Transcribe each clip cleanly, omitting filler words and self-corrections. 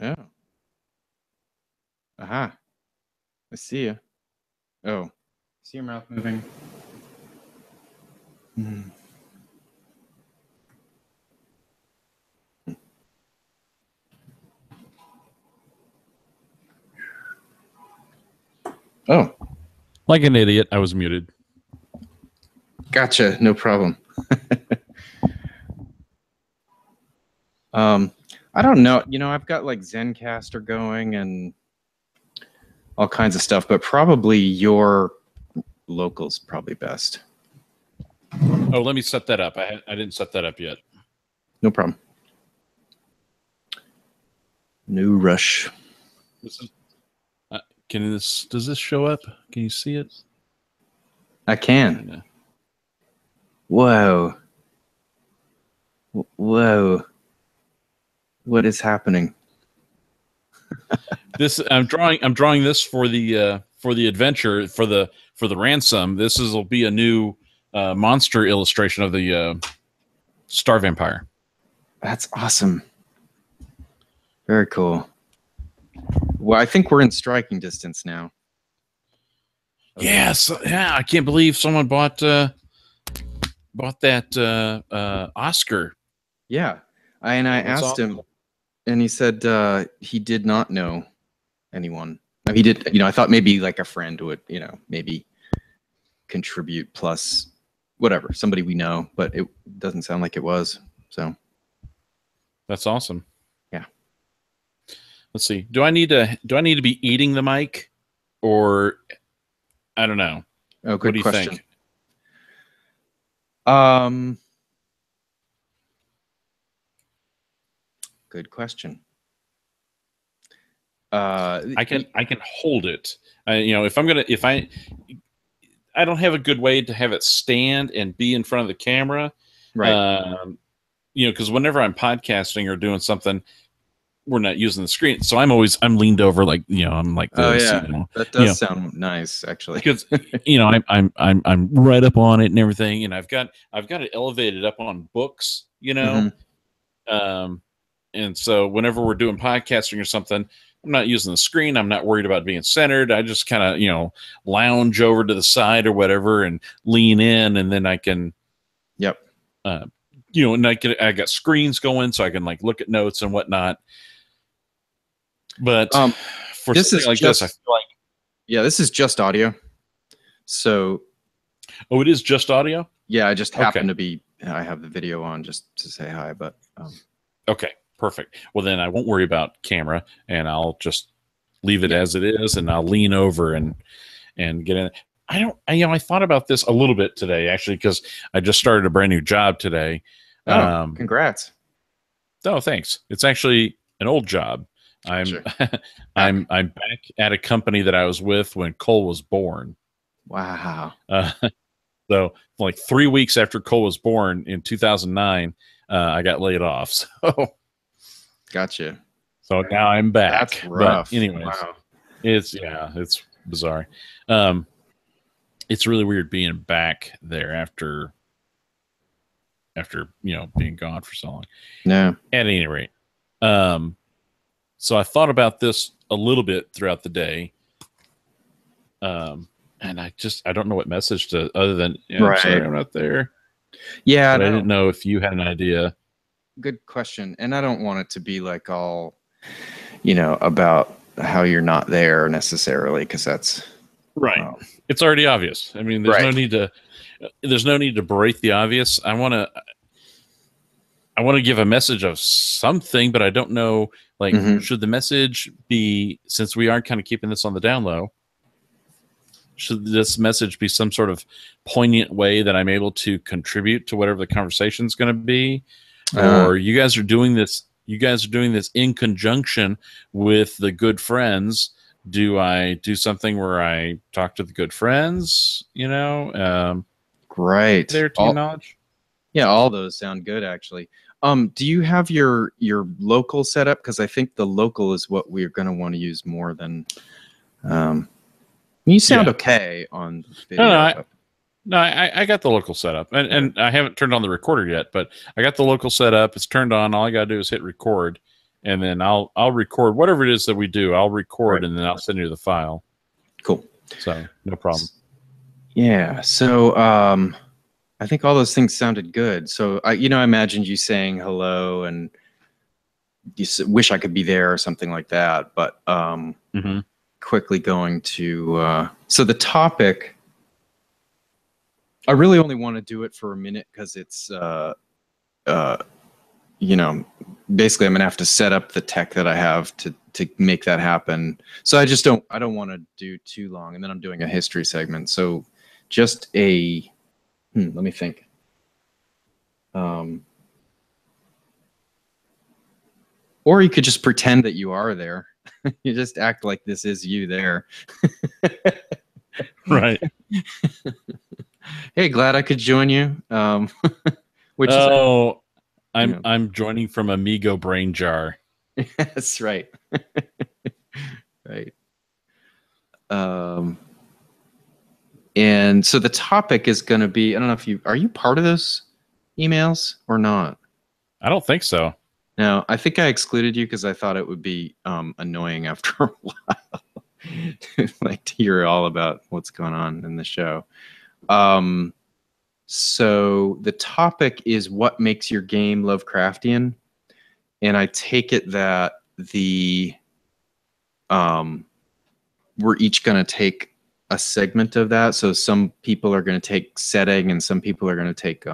Oh. Aha. I see you. Oh. See your mouth moving. Hmm. Oh. Like an idiot, I was muted. Gotcha. No problem. I don't know. I've got like Zencastr going and all kinds of stuff, but probably your local's probably best. Oh, let me set that up. I didn't set that up yet. No problem. No rush. This is, does this show up? Can you see it? I can. Whoa. Whoa. What is happening? I'm drawing this for the adventure for the ransom. This will be a new monster illustration of the Star Vampire. That's awesome. Very cool. Well, I think we're in striking distance now. Okay. Yes, yeah. I can't believe someone bought that Oscar. Yeah, I asked him, and he said he did not know anyone. He did, I thought maybe like a friend would, maybe contribute plus whatever, somebody we know, but it doesn't sound like it was. So that's awesome. Yeah. Let's see. Do I need to be eating the mic, or I don't know? Oh, good question. What do you think? Good question. I can hold it. If I don't have a good way to have it stand and be in front of the camera, right? Because whenever I'm podcasting or doing something, we're not using the screen, so I'm leaned over, like I'm like this. Oh yeah, that does sound nice, actually. Because I'm right up on it and everything, and I've got it elevated up on books, Mm-hmm. And so whenever we're doing podcasting or something, I'm not using the screen. I'm not worried about being centered. I just kind of lounge over to the side or whatever and lean in, and then I can. Yep. And I got screens going, so I can like look at notes and whatnot. But for this something like this, I feel like this is just audio. So. Oh, it is just audio? Yeah, I just happen to be. I have the video on just to say hi, but. Okay, perfect. Well, then I won't worry about camera, and I'll just leave it as it is, and I'll lean over and get in. I thought about this a little bit today, actually, because I just started a brand new job today. Oh, congrats! Oh, thanks. It's actually an old job. Sure. I'm back at a company that I was with when Cole was born. Wow. So like 3 weeks after Cole was born in 2009, I got laid off. So gotcha. So now I'm back. That's rough. But anyways, wow. It's bizarre. It's really weird being back there after being gone for so long. Yeah. At any rate, so I thought about this a little bit throughout the day, and I don't know what message to, other than I'm sorry I'm not there. Yeah, but I didn't know if you had an idea. Good question, and I don't want it to be like all, about how you're not there necessarily, because that's right. It's already obvious. I mean, there's no need to berate the obvious. I want to give a message of something, but I don't know. Like, should the message be, since we are kind of keeping this on the down low, should this message be some sort of poignant way that I'm able to contribute to whatever the conversation is going to be? Or you guys are doing this in conjunction with the good friends. Do I do something where I talk to the good friends, great. There to your knowledge? Yeah, all those sound good, actually. Do you have your local setup? Because I think the local is what we're going to want to use more than. You sound okay on video. No, I got the local setup, and I haven't turned on the recorder yet, but I got the local setup. It's turned on. All I got to do is hit record, and then I'll record whatever it is that we do. I'll record and then I'll send you the file. Cool. So no problem. Yeah. So I think all those things sounded good. So I imagined you saying hello and you wish I could be there or something like that. But quickly going to so the topic. I really only want to do it for a minute because it's basically I'm gonna have to set up the tech that I have to make that happen. So I don't want to do too long, and then I'm doing a history segment. So just let me think. Or you could just pretend that you are there. You just act like this is you there. Right. Hey, glad I could join you. I'm joining from Amigo Brain Jar. That's right. Right. And so the topic is going to be, I don't know if are you part of those emails or not? I don't think so. No, I think I excluded you because I thought it would be annoying after a while like to hear all about what's going on in the show. So the topic is what makes your game Lovecraftian, and I take it that we're each going to take a segment of that. So some people are going to take setting, and some people are going to take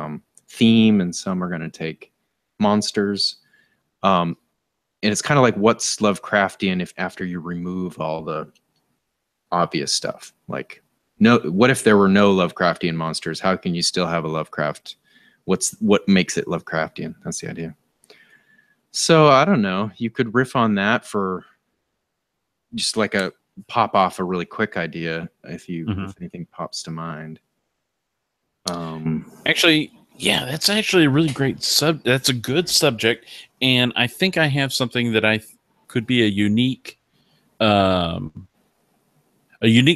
theme, and some are going to take monsters. And it's kind of like what's Lovecraftian if after you remove all the obvious stuff, like what if there were no Lovecraftian monsters? How can you still have a Lovecraft? What makes it Lovecraftian? That's the idea. So I don't know. You could riff on that for just like pop off a really quick idea if anything pops to mind. Actually, yeah, that's actually a really great that's a good subject, and I think I have something that could be a unique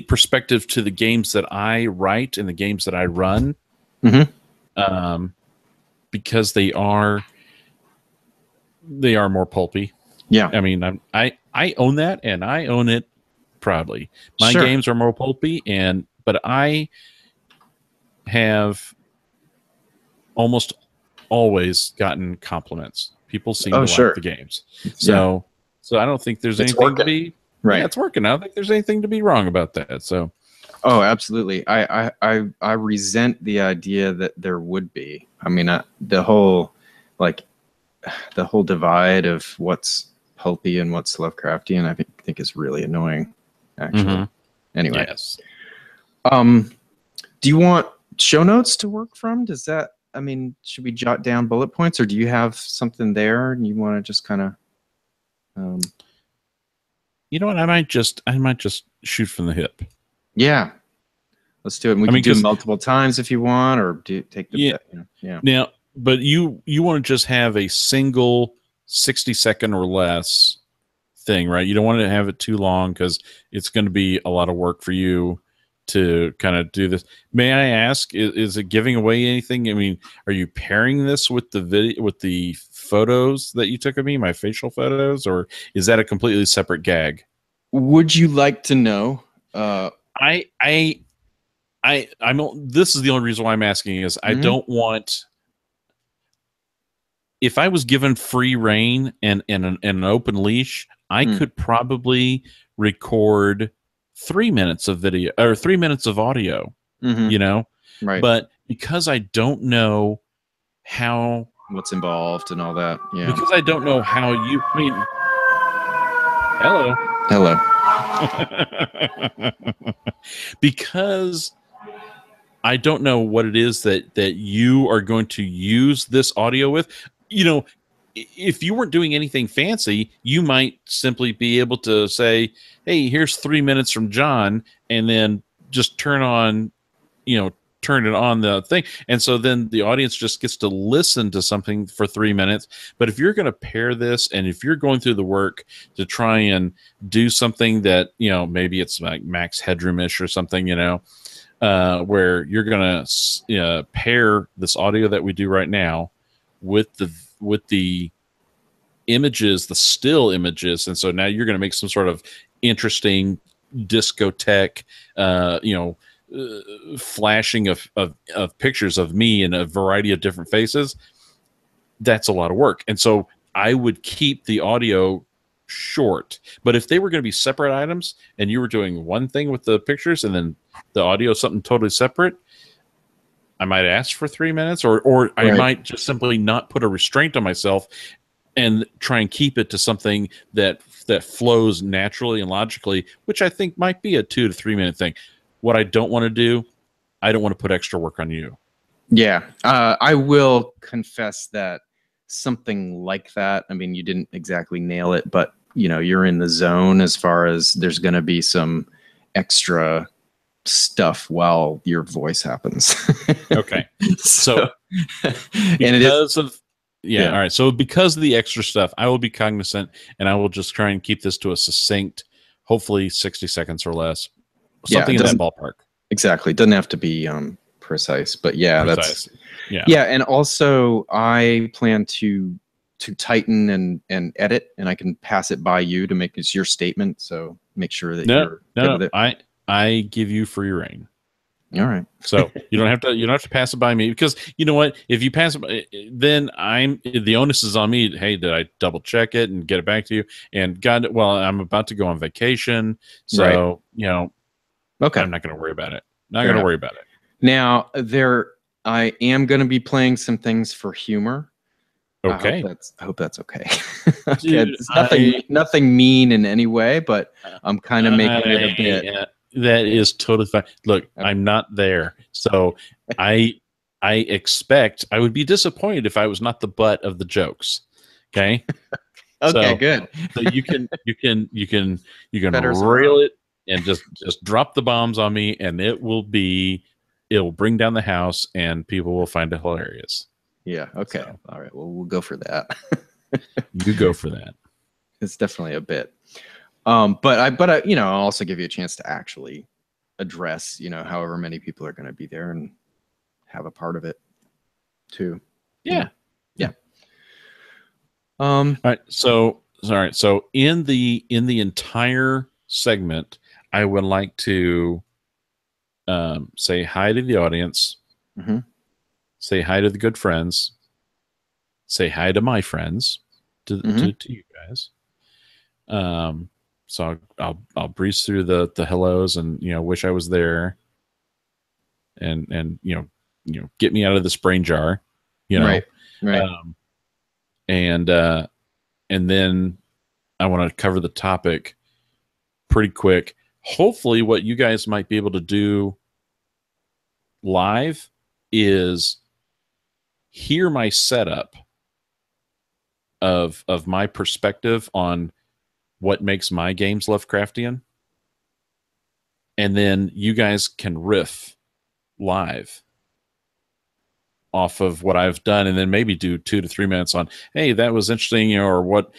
perspective to the games that I write and the games that I run, because they are more pulpy. Yeah, I mean, I own that, and I own it proudly. My games are more pulpy, but I have almost always gotten compliments. People seem to like the games, so I don't think there's anything to be. Right. Yeah, it's working. I don't think there's anything to be wrong about that. So, oh, absolutely. I resent the idea that there would be. I mean, the whole divide of what's pulpy and what's Lovecraftian, I think is really annoying. Actually. Anyway. Yes. Do you want show notes to work from? Should we jot down bullet points, or do you have something there and you want to just kind of? You know what? I might just shoot from the hip. Yeah, let's do it. And we can do it multiple times if you want, or take the yeah. Now, but you want to just have a single 60-second or less thing, right? You don't want to have it too long because it's going to be a lot of work for you to kind of do this. May I ask, is it giving away anything? I mean, are you pairing this with the video, with the photos that you took of me, my facial photos, or is that a completely separate gag? Would you like to know? I'm this is the only reason why I'm asking is I don't want, if I was given free reign and an open leash, I could probably record 3 minutes of video or 3 minutes of audio, right? But because I don't know what's involved and all that, because I don't know how hello, because I don't know what it is that you are going to use this audio with. If you weren't doing anything fancy, you might simply be able to say, hey, here's 3 minutes from John, and then just turn it on the thing. And so then the audience just gets to listen to something for 3 minutes. But if you're going to pair this, and if you're going through the work to try and do something that, maybe it's like Max Headroom-ish or something, where you're going to pair this audio that we do right now with the images, the still images, and so now you're going to make some sort of interesting discotheque, flashing of pictures of me in a variety of different faces. That's a lot of work, and so I would keep the audio short. But if they were going to be separate items, and you were doing one thing with the pictures and then the audio something totally separate, I might ask for 3 minutes, or I might just simply not put a restraint on myself and try and keep it to something that flows naturally and logically, which I think might be a 2 to 3 minute thing. What I don't want to do, I don't want to put extra work on you. Yeah, I will confess that something like that, I mean, you didn't exactly nail it, but you're in the zone as far as there's going to be some extra stuff while your voice happens. Okay. So because of all right. So because of the extra stuff, I will be cognizant, and I will just try and keep this to a succinct, hopefully 60 seconds or less. Something in that ballpark. Exactly. It doesn't have to be precise, but precise. And also I plan to tighten and edit, and I can pass it by you to make it your statement. So make sure that you're good with it. I give you free reign. All right. So you don't have to pass it by me, because you know what? If you pass it, then the onus is on me. Hey, did I double check it and get it back to you? And God, well, I'm about to go on vacation, so okay, I'm not going to worry about it. Not going to worry about it. Now I am going to be playing some things for humor. Okay. I hope that's okay. Dude, it's nothing mean in any way, but I'm kind of making it a bit. Yeah, that is totally fine. Look, I'm not there, so I expect I would be disappointed if I was not the butt of the jokes. Okay. Okay, good. So you can reel it and just drop the bombs on me, and it will bring down the house, and people will find it hilarious. Yeah. Okay. So, all right. Well, we'll go for that. You go for that. It's definitely a bit. But I, I'll also give you a chance to actually address, however many people are going to be there and have a part of it too. Yeah. Yeah. All right. So in the entire segment, I would like to say hi to the audience. Mm-hmm. Say hi to the good friends. Say hi to my friends, to you guys. So I'll breeze through the hellos and wish I was there, and get me out of this brain jar, Right. And then I want to cover the topic pretty quick. Hopefully, what you guys might be able to do live is hear my setup of my perspective on what makes my games Lovecraftian, and then you guys can riff live off of what I've done, and then maybe do 2 to 3 minutes on, hey, that was interesting, or what,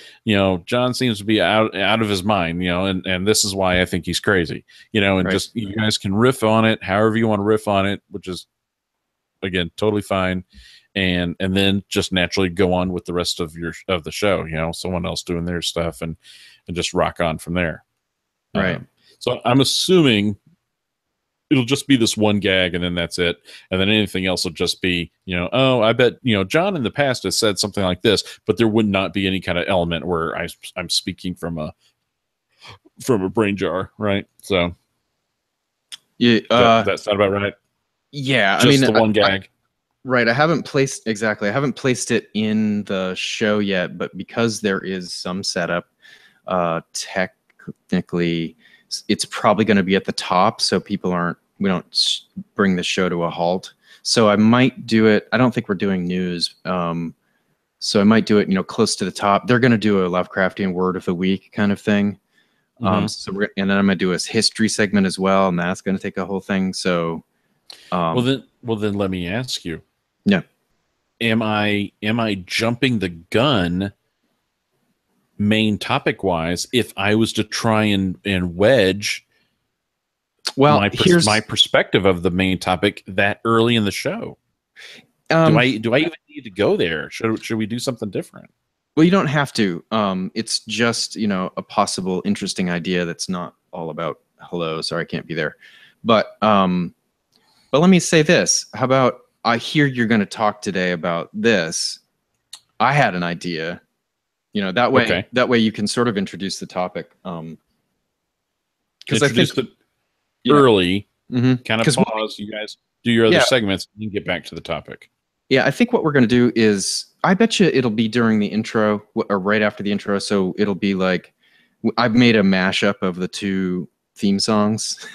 John seems to be out of his mind, and this is why I think he's crazy, and just you guys can riff on it however you want to riff on it, which is again totally fine. And then just naturally go on with the rest of the show, someone else doing their stuff, and just rock on from there. Right. So I'm assuming it'll just be this one gag, and then that's it. And then anything else will just be, I bet, John in the past has said something like this, but there would not be any kind of element where I'm speaking from a brain jar. Right. So yeah, that sound about right? Yeah. Just the one gag. Right. I haven't placed it in the show yet, but because there is some setup, technically it's probably going to be at the top, so we don't bring the show to a halt. So I might do it. I don't think we're doing news. So I might do it, close to the top. They're going to do a Lovecraftian word of the week kind of thing. And then I'm going to do a history segment as well, and that's going to take a whole thing. So, well then let me ask you. Yeah. Am I jumping the gun main topic wise if I was to try and wedge my perspective of the main topic that early in the show? Do I even need to go there? Should we do something different? Well, you don't have to. It's just, a possible interesting idea that's not all about hello, sorry I can't be there. But let me say this. How about, I hear you're going to talk today about this. I had an idea. That way you can sort of introduce the topic. Because I think it early, kind of pause. You guys do your other segments and get back to the topic. Yeah, I think what we're going to do is, I bet you it'll be during the intro or right after the intro. So it'll be like, I've made a mashup of the two theme songs.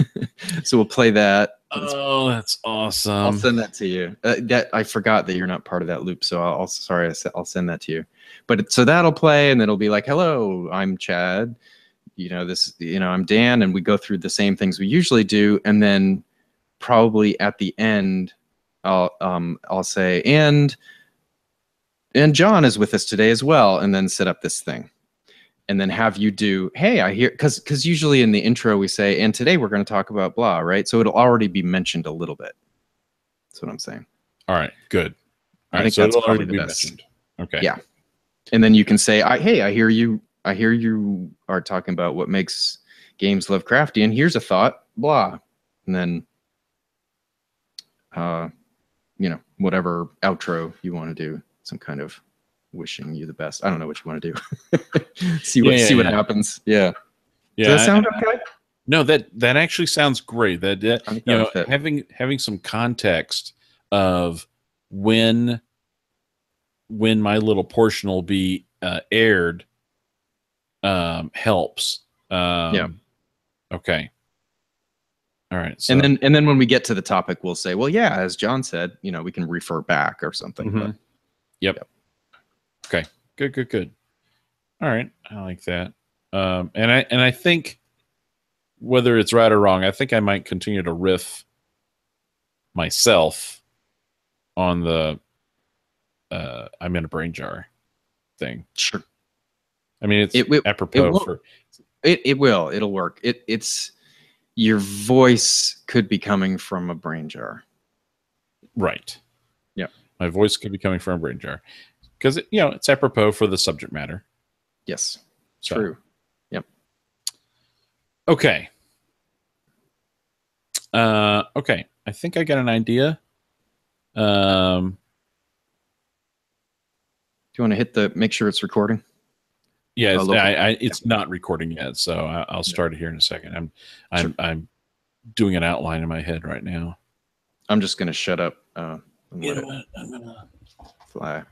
So we'll play that. Oh, that's awesome. I'll send that to you. That I forgot that you're not part of that loop. So I'll send that to you. But so that'll play, and then it'll be like, hello, I'm Chad. I'm Dan, and we go through the same things we usually do. And then probably at the end, I'll say, and John is with us today as well, and then set up this thing, and then have you do, hey, I hear, because usually in the intro we say, and today we're going to talk about blah, right? So it'll already be mentioned a little bit. That's what I'm saying. All right, good. I think that's probably the best. Mentioned. Okay. Yeah, and then you can say, hey, I hear you are talking about what makes games Lovecraftian. Here's a thought, blah, and then whatever outro you want to do, some kind of wishing you the best. I don't know what you want to do. see what happens. Yeah. Does that sound okay? No, that actually sounds great. Having some context of when my little portion will be aired helps. Yeah. Okay. All right. So. And then when we get to the topic, we'll say, well, yeah, as John said, we can refer back or something. Mm-hmm. Yep. Okay. Good. All right. I like that. And I think, whether it's right or wrong, I think I might continue to riff myself on the I'm in a brain jar thing. Sure. I mean, it's apropos for it'll work. It's your voice could be coming from a brain jar. Right. Yeah. My voice could be coming from a brain jar. Because it's apropos for the subject matter. Yes, true. Yep. Okay. Okay. I think I got an idea. Do you want to hit make sure it's recording? Yeah, it's not recording yet, so I'll start it here in a second. I'm doing an outline in my head right now. I'm just gonna shut up. I'm gonna fly.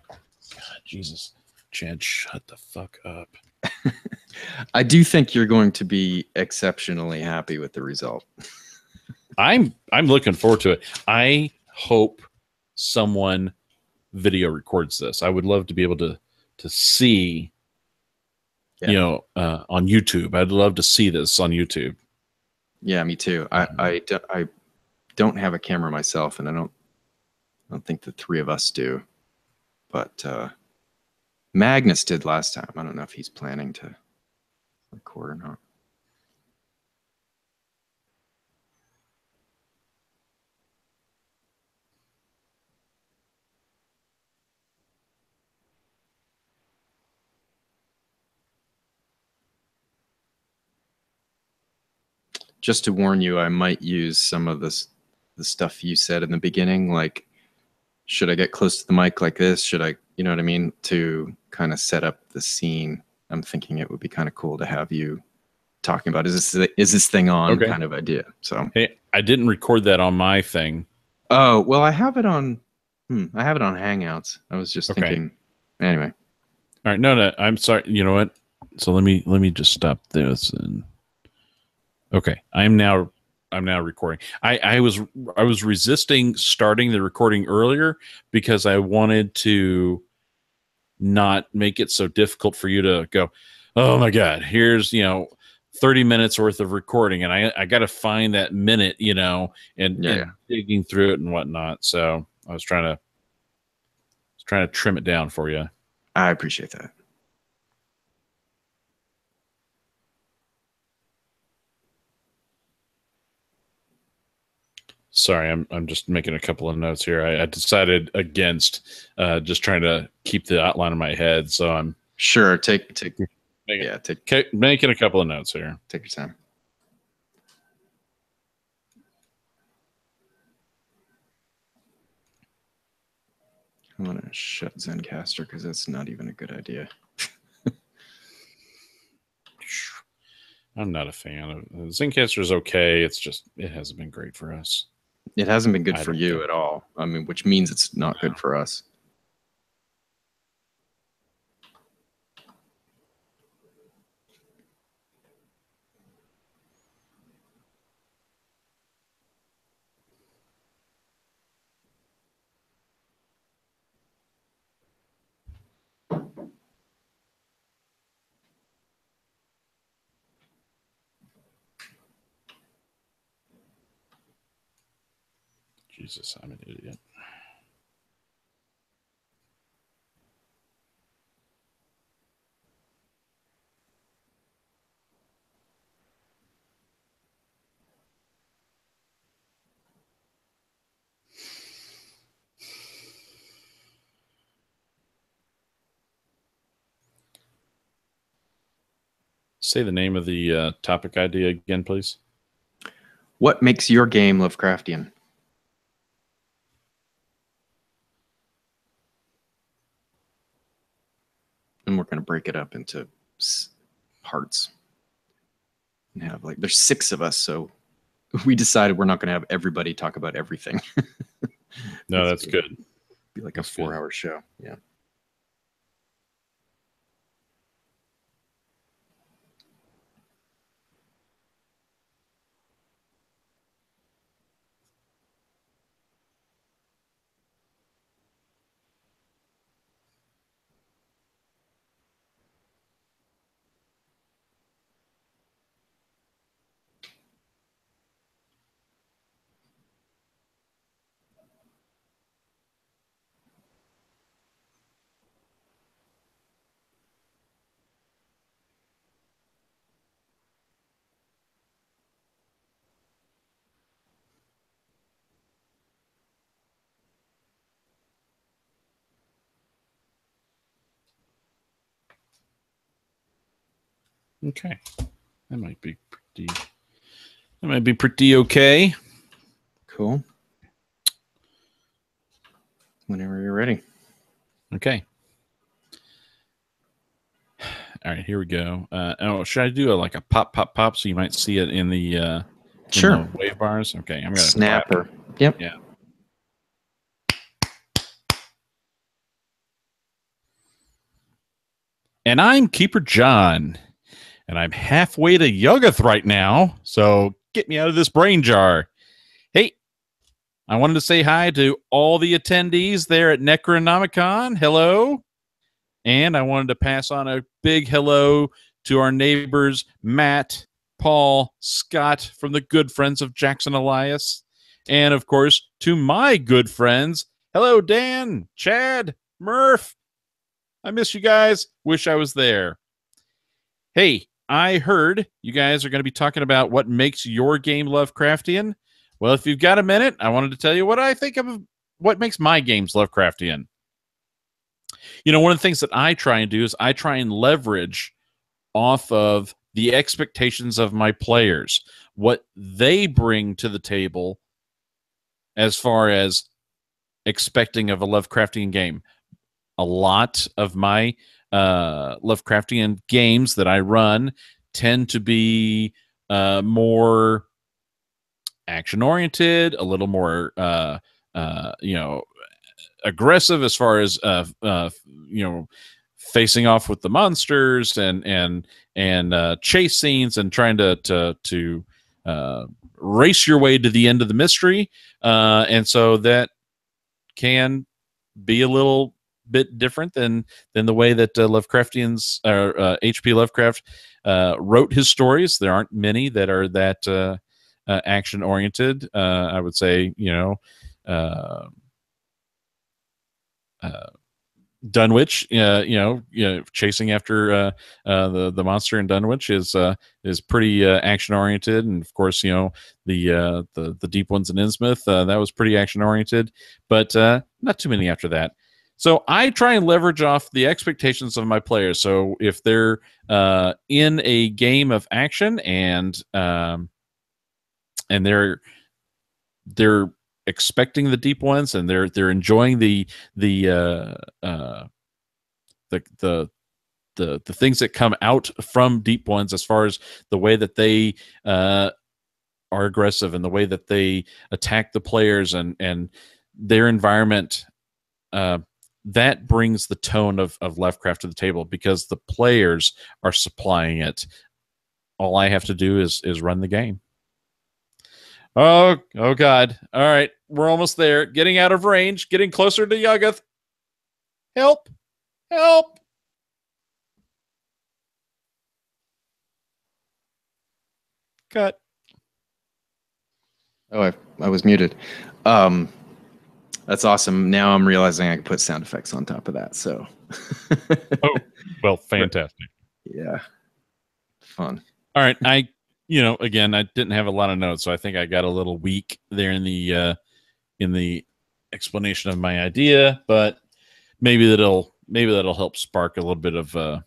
God, Jesus, Chad, shut the fuck up. I do think you're going to be exceptionally happy with the result. I'm looking forward to it. I hope someone video records this. I would love to be able to see, on YouTube. I'd love to see this on YouTube. Yeah, me too. I don't have a camera myself, and I don't think the three of us do. But Magnus did last time. I don't know if he's planning to record or not. Just to warn you, I might use some of the stuff you said in the beginning, like, should I get close to the mic like this? Should I, you know what I mean? To kind of set up the scene. I'm thinking it would be kind of cool to have you talking about, is this thing on, kind of idea. So, hey, I didn't record that on my thing. Oh, well, I have it on Hangouts. I was just thinking, anyway. All right. No, I'm sorry. You know what? So let me just stop this and okay. I'm now recording. I was resisting starting the recording earlier because I wanted to not make it so difficult for you to go, oh my God, here's 30 minutes worth of recording, and I got to find that minute, and digging through it and whatnot. So I was trying to trim it down for you. I appreciate that. Sorry, I'm just making a couple of notes here. I decided against just trying to keep the outline in my head, so I'm Sure. Take making a couple of notes here. Take your time. I'm going to shut Zencastr because that's not even a good idea. I'm not a fan of Zencastr. Is okay. It's just it hasn't been great for us. It hasn't been good for you at all. I mean, which means it's not good for us. Jesus, I'm an idiot. Say the name of the topic idea again, please. What makes your game Lovecraftian? And we're going to break it up into parts. And have there's 6 of us, so we decided we're not going to have everybody talk about everything. No, that's good. Be like a 4-hour show. Yeah. Okay, that might be pretty okay. Cool. Whenever you're ready. Okay. All right, here we go. Should I do a pop, pop, pop so you might see it in the sure in the wave bars? Okay, I'm gonna snapper. Yep. Yeah. And I'm Keeper John, and I'm halfway to Yuggoth right now, so get me out of this brain jar. Hey, I wanted to say hi to all the attendees there at Necronomicon. Hello. And I wanted to pass on a big hello to our neighbors, Matt, Paul, Scott from the good friends of Jackson Elias. And, of course, to my good friends. Hello, Dan, Chad, Murph. I miss you guys. Wish I was there. Hey, I heard you guys are going to be talking about what makes your game Lovecraftian. Well, if you've got a minute, I wanted to tell you what I think of what makes my games Lovecraftian. You know, one of the things that I try and do is I try and leverage off of the expectations of my players, what they bring to the table as far as expecting of a Lovecraftian game. A lot of my Lovecraftian games that I run tend to be more action-oriented, a little more, aggressive as far as facing off with the monsters and chase scenes and trying to race your way to the end of the mystery, and so that can be a little bit different than the way that Lovecraftians or H.P. Lovecraft wrote his stories. There aren't many that are that action oriented. I would say, Dunwich, chasing after the monster in Dunwich is pretty action oriented, and of course, the deep ones in Innsmouth, that was pretty action oriented, but not too many after that. So I try and leverage off the expectations of my players. So if they're in a game of action and they're expecting the deep ones and they're enjoying the things that come out from deep ones, as far as the way that they are aggressive and the way that they attack the players and their environment, that brings the tone of Lovecraft to the table, because the players are supplying it. All I have to do is run the game. Oh God. All right. We're almost there. Getting out of range, getting closer to Yuggoth. Help. Help. Cut. Oh, I was muted. That's awesome. Now I'm realizing I can put sound effects on top of that. So. Oh, well, fantastic. Yeah. Fun. All right. Again, I didn't have a lot of notes, so I think I got a little weak there in the explanation of my idea, but maybe that'll help spark a little bit of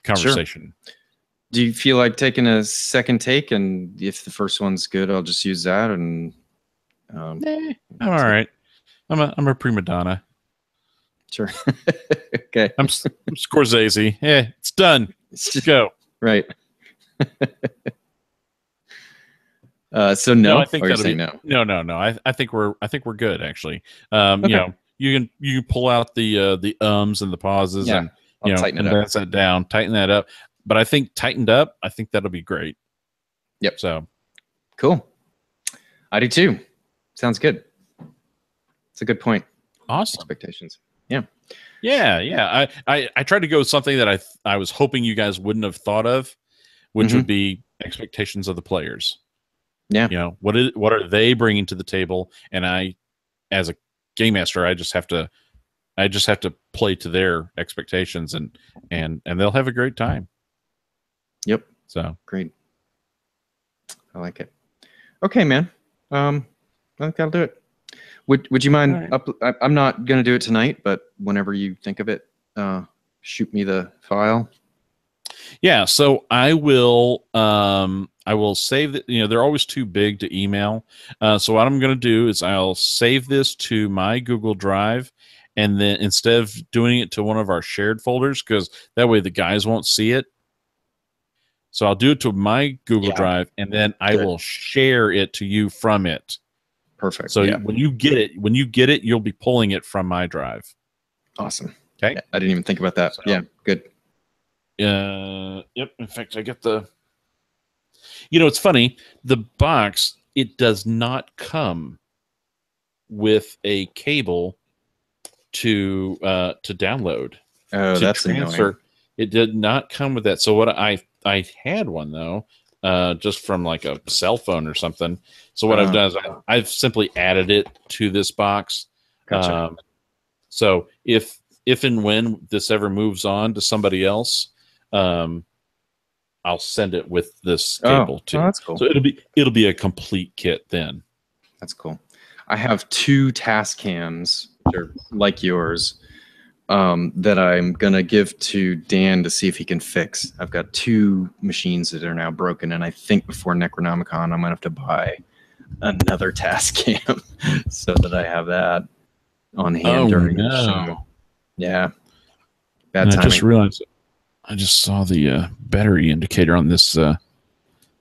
conversation. Sure. Do you feel like taking a second take, and if the first one's good, I'll just use that? And I'm all right. I'm a prima donna. Sure. Okay. I'm Scorsese. Yeah, it's done. Let's go. Right. So no, I think that'll be no. No. I think we're good, actually. Okay. You can pull out the ums and the pauses, and condense that down, tighten that up. But I think tightened up, I think that'll be great. Yep. So cool. I do too. Sounds good. It's a good point. Awesome. Expectations. Yeah. Yeah. I tried to go with something that I was hoping you guys wouldn't have thought of, which would be expectations of the players. Yeah. What are they bringing to the table? And I, as a game master, I just have to play to their expectations, and they'll have a great time. Yep. So great. I like it. Okay, man. I think that'll do it. Would you mind I'm not gonna do it tonight, but whenever you think of it, shoot me the file. Yeah, so I will save it. They're always too big to email. So what I'm going to do is I'll save this to my Google Drive, and then instead of doing it to one of our shared folders, because that way the guys won't see it. So I'll do it to my Google Drive, and then I will share it to you from it. Perfect. So when you get it, you'll be pulling it from my drive. Awesome. Okay. Yeah, I didn't even think about that. So, yeah, good. Yep. In fact, I get the. It's funny. The box, it does not come with a cable to download. Oh, that's annoying. It did not come with that. So what I had one though, just from like a cell phone or something. So what I've done is I've simply added it to this box. Gotcha. So if and when this ever moves on to somebody else, I'll send it with this cable too. Oh, that's cool. So it'll be a complete kit then. That's cool. I have 2 Tascams, which are like yours, that I'm gonna give to Dan to see if he can fix. I've got 2 machines that are now broken, and I think before Necronomicon, I'm gonna have to buy another Tascam so that I have that on hand during the show. Yeah. Bad timing. I just realized I just saw the battery indicator on this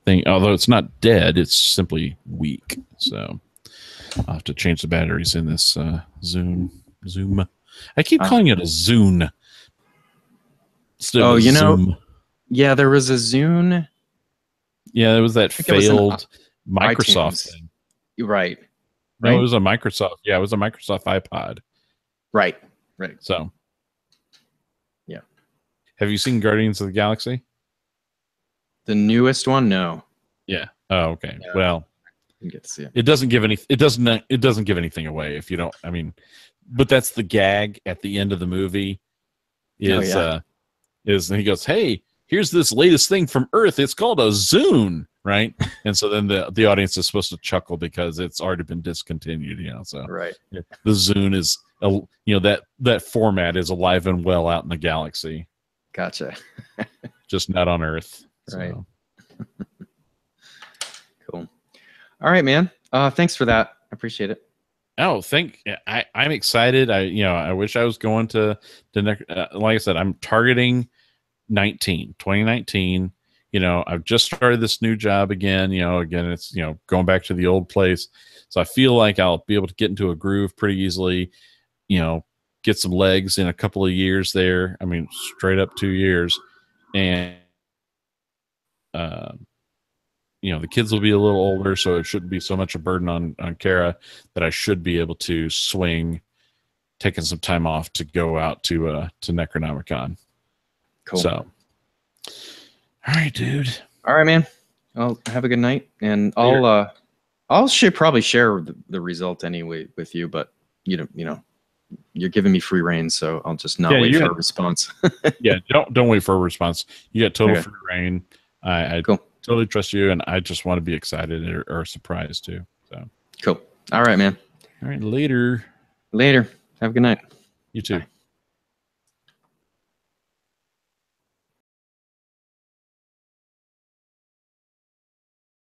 thing. Although it's not dead, it's simply weak. So I'll have to change the batteries in this Zoom. I keep calling it a Zune. Zoom. Yeah, there was a Zune. Yeah, there was that failed Microsoft thing. Right. No, it was a Microsoft. Yeah, it was a Microsoft iPod. Right. So, yeah. Have you seen Guardians of the Galaxy? The newest one? No. Yeah. Oh, okay. Yeah. Well, you get to see it. It doesn't give anything away if you don't. I mean, but that's the gag at the end of the movie. Is and he goes, "Hey, here's this latest thing from Earth. It's called a Zune, right? And so then the audience is supposed to chuckle because it's already been discontinued, So right, the Zune is that format is alive and well out in the galaxy. Gotcha. Just not on Earth. Right. Cool. All right, man. Thanks for that. I appreciate it. Oh, I'm excited. I wish I was going to like I said, I'm targeting 2019. I've just started this new job again. Again, it's going back to the old place. So I feel like I'll be able to get into a groove pretty easily. Get some legs in a couple of years there. I mean, straight up 2 years, and the kids will be a little older, so it shouldn't be so much a burden on Kara, that I should be able to swing, taking some time off to go out to Necronomicon. Cool. So, all right, dude. All right, man. Well, have a good night, and I'll probably share the result anyway with you, but you're giving me free reign, so I'll just not wait for a response. Yeah, don't wait for a response. You got total free reign. I cool. Totally trust you, and I just want to be excited or surprised too. So cool. All right, man. All right, later. Have a good night. You too. Bye.